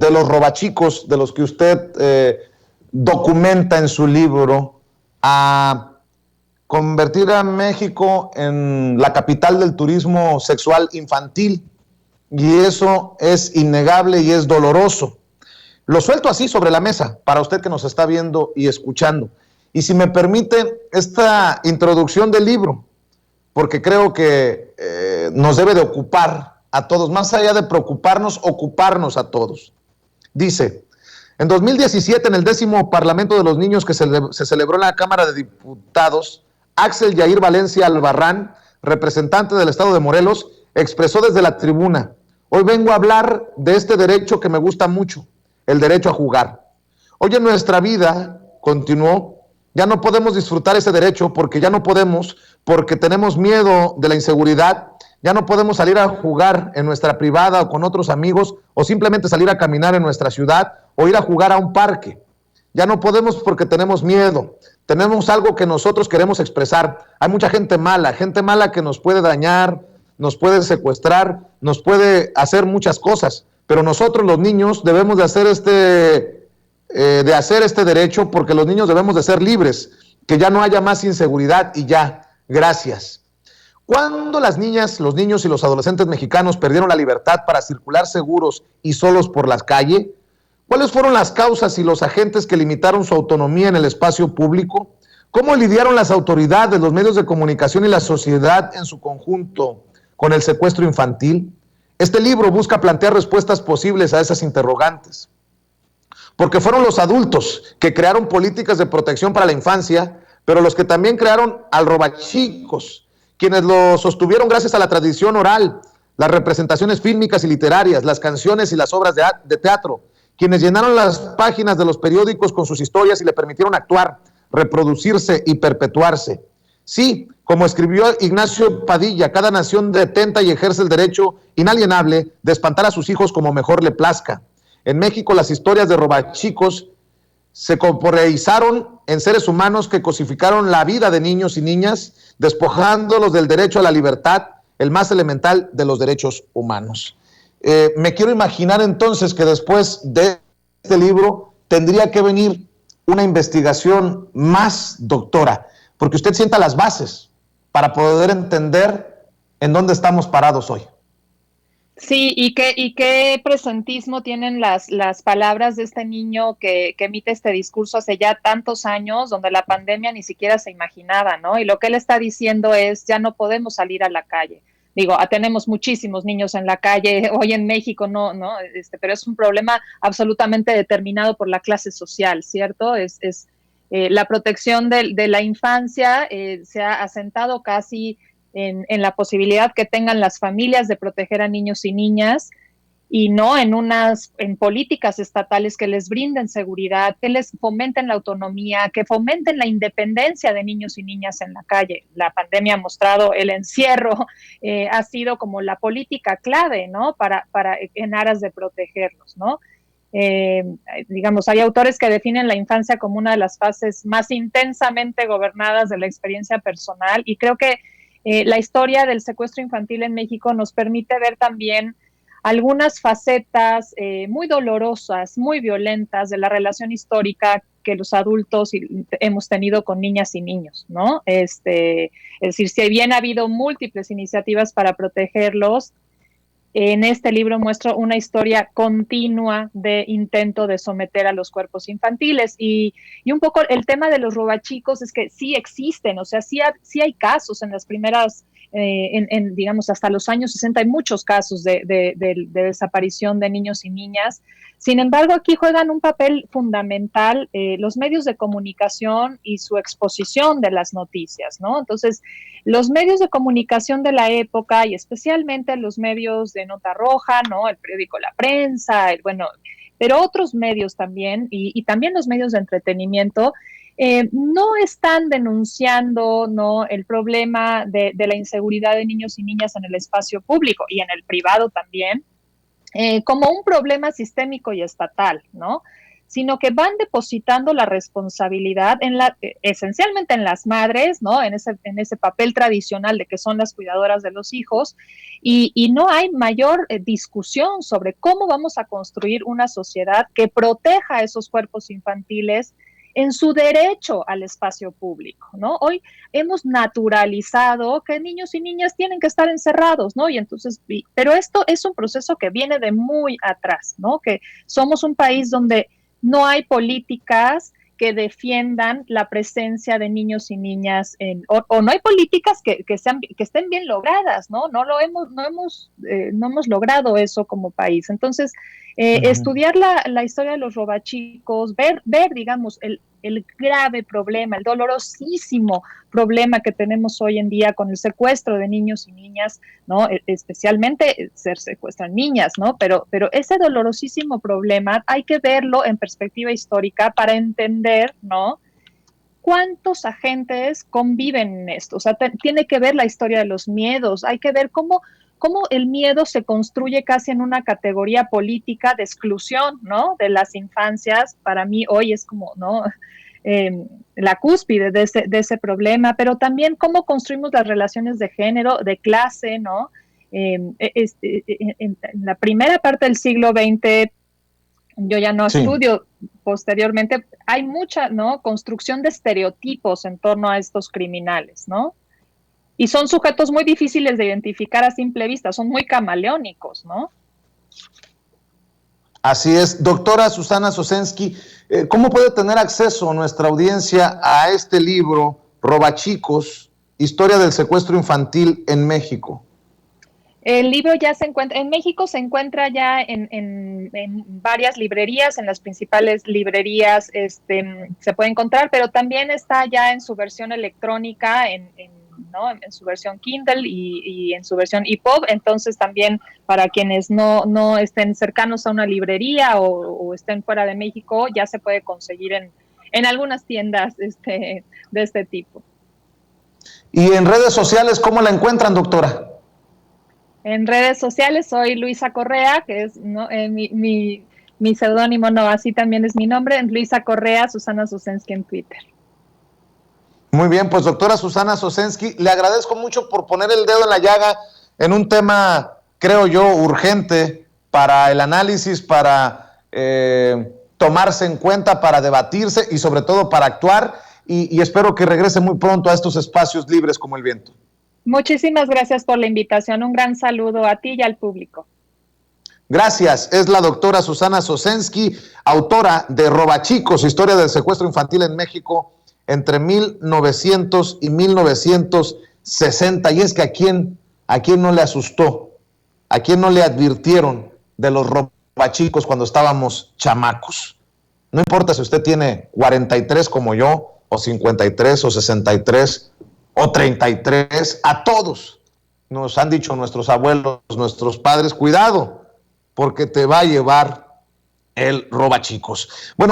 de los robachicos, de los que usted documenta en su libro, a convertir a México en la capital del turismo sexual infantil, y eso es innegable y es doloroso. Lo suelto así sobre la mesa para usted que nos está viendo y escuchando. Y si me permite esta introducción del libro, porque creo que nos debe de ocupar a todos, más allá de preocuparnos, ocuparnos a todos. Dice: en 2017, en el 10º Parlamento de los Niños que se celebró en la Cámara de Diputados, Axel Yair Valencia Albarrán, representante del estado de Morelos, expresó desde la tribuna: hoy vengo a hablar de este derecho que me gusta mucho, el derecho a jugar. Hoy en nuestra vida, continuó, ya no podemos disfrutar ese derecho porque ya no podemos, porque tenemos miedo de la inseguridad. Ya no podemos salir a jugar en nuestra privada o con otros amigos, o simplemente salir a caminar en nuestra ciudad o ir a jugar a un parque. Ya no podemos porque tenemos miedo. Tenemos algo que nosotros queremos expresar. Hay mucha gente mala que nos puede dañar, nos puede secuestrar, nos puede hacer muchas cosas. Pero nosotros, los niños, debemos de hacer este derecho, porque los niños debemos de ser libres, que ya no haya más inseguridad y ya. Gracias. ¿Cuándo las niñas, los niños y los adolescentes mexicanos perdieron la libertad para circular seguros y solos por las calles? ¿Cuáles fueron las causas y los agentes que limitaron su autonomía en el espacio público? ¿Cómo lidiaron las autoridades, los medios de comunicación y la sociedad en su conjunto con el secuestro infantil? Este libro busca plantear respuestas posibles a esas interrogantes, porque fueron los adultos que crearon políticas de protección para la infancia, pero los que también crearon al robachicos, quienes lo sostuvieron gracias a la tradición oral, las representaciones fílmicas y literarias, las canciones y las obras de teatro, quienes llenaron las páginas de los periódicos con sus historias y le permitieron actuar, reproducirse y perpetuarse. Sí, como escribió Ignacio Padilla, cada nación detenta y ejerce el derecho inalienable de espantar a sus hijos como mejor le plazca. En México, las historias de robachicos se corporeizaron en seres humanos que cosificaron la vida de niños y niñas, despojándolos del derecho a la libertad, el más elemental de los derechos humanos. Me quiero imaginar entonces que después de este libro tendría que venir una investigación más, doctora, porque usted sienta las bases para poder entender en dónde estamos parados hoy. Sí, y qué presentismo tienen las palabras de este niño que emite este discurso hace ya tantos años, donde la pandemia ni siquiera se imaginaba, ¿no? Y lo que él está diciendo es: ya no podemos salir a la calle. Digo, tenemos muchísimos niños en la calle hoy en México, pero es un problema absolutamente determinado por la clase social, ¿cierto? La protección de la infancia se ha asentado casi en la posibilidad que tengan las familias de proteger a niños y niñas, y no en políticas estatales que les brinden seguridad, que les fomenten la autonomía, que fomenten la independencia de niños y niñas en la calle. La pandemia ha mostrado el encierro, ha sido como la política clave, ¿no? Para en aras de protegerlos, ¿no? Digamos, hay autores que definen la infancia como una de las fases más intensamente gobernadas de la experiencia personal, y creo que la historia del secuestro infantil en México nos permite ver también algunas facetas muy dolorosas, muy violentas de la relación histórica que los adultos hemos tenido con niñas y niños, ¿no? Es decir, si bien ha habido múltiples iniciativas para protegerlos, en este libro muestro una historia continua de intento de someter a los cuerpos infantiles, y un poco el tema de los robachicos es que sí existen, o sea, sí hay casos en las primeras, digamos, hasta los años 60 hay muchos casos de desaparición de niños y niñas. Sin embargo, aquí juegan un papel fundamental los medios de comunicación y su exposición de las noticias, ¿no? Entonces, los medios de comunicación de la época, y especialmente los medios de nota roja, ¿no? El periódico La Prensa, pero otros medios también, y también los medios de entretenimiento, no están denunciando, ¿no?, el problema de la inseguridad de niños y niñas en el espacio público y en el privado también, como un problema sistémico y estatal, ¿no? sino que van depositando la responsabilidad esencialmente en las madres, ¿no? En ese papel tradicional de que son las cuidadoras de los hijos, y no hay mayor discusión sobre cómo vamos a construir una sociedad que proteja a esos cuerpos infantiles en su derecho al espacio público, ¿no? Hoy hemos naturalizado que niños y niñas tienen que estar encerrados, ¿no? Y entonces, pero esto es un proceso que viene de muy atrás, ¿no? Que somos un país donde no hay políticas que defiendan la presencia de niños y niñas o no hay políticas que estén bien logradas, ¿no? No hemos logrado eso como país. Entonces, estudiar la historia de los robachicos, ver digamos, el grave problema, el dolorosísimo problema que tenemos hoy en día con el secuestro de niños y niñas, ¿no? Especialmente se secuestran niñas, ¿no? Pero ese dolorosísimo problema hay que verlo en perspectiva histórica para entender, ¿no? ¿Cuántos agentes conviven en esto? O sea, tiene que ver la historia de los miedos, hay que ver cómo el miedo se construye casi en una categoría política de exclusión, ¿no? De las infancias. Para mí hoy es como, ¿no? La cúspide de ese problema, pero también cómo construimos las relaciones de género, de clase, ¿no? En la primera parte del siglo XX, yo ya no estudio, posteriormente, hay mucha, ¿no? Construcción de estereotipos en torno a estos criminales, ¿no? Y son sujetos muy difíciles de identificar a simple vista, son muy camaleónicos, ¿no? Así es. Doctora Susana Sosensky, ¿cómo puede tener acceso nuestra audiencia a este libro, Robachicos, Historia del Secuestro Infantil en México? El libro ya se encuentra, en México se encuentra ya en varias librerías, en las principales librerías se puede encontrar, pero también está ya en su versión electrónica, ¿no? En su versión Kindle y en su versión EPUB. Entonces también para quienes no estén cercanos a una librería o estén fuera de México, ya se puede conseguir en algunas tiendas de este tipo. ¿Y en redes sociales cómo la encuentran, doctora? En redes sociales soy Luisa Correa, que es, ¿no? Mi seudónimo, no, así también es mi nombre, Luisa Correa, Susana Sosensky en Twitter. Muy bien, pues doctora Susana Sosensky, le agradezco mucho por poner el dedo en la llaga en un tema, creo yo, urgente para el análisis, para tomarse en cuenta, para debatirse y sobre todo para actuar, y espero que regrese muy pronto a estos espacios libres como el viento. Muchísimas gracias por la invitación, un gran saludo a ti y al público. Gracias, es la doctora Susana Sosensky, autora de Robachicos, Historia del Secuestro Infantil en México entre 1900 y 1960. Y es que ¿a quién no le asustó? ¿A quién no le advirtieron de los robachicos cuando estábamos chamacos? No importa si usted tiene 43 como yo, o 53, o 63, o 33, a todos nos han dicho nuestros abuelos, nuestros padres, cuidado, porque te va a llevar el robachicos. Bueno,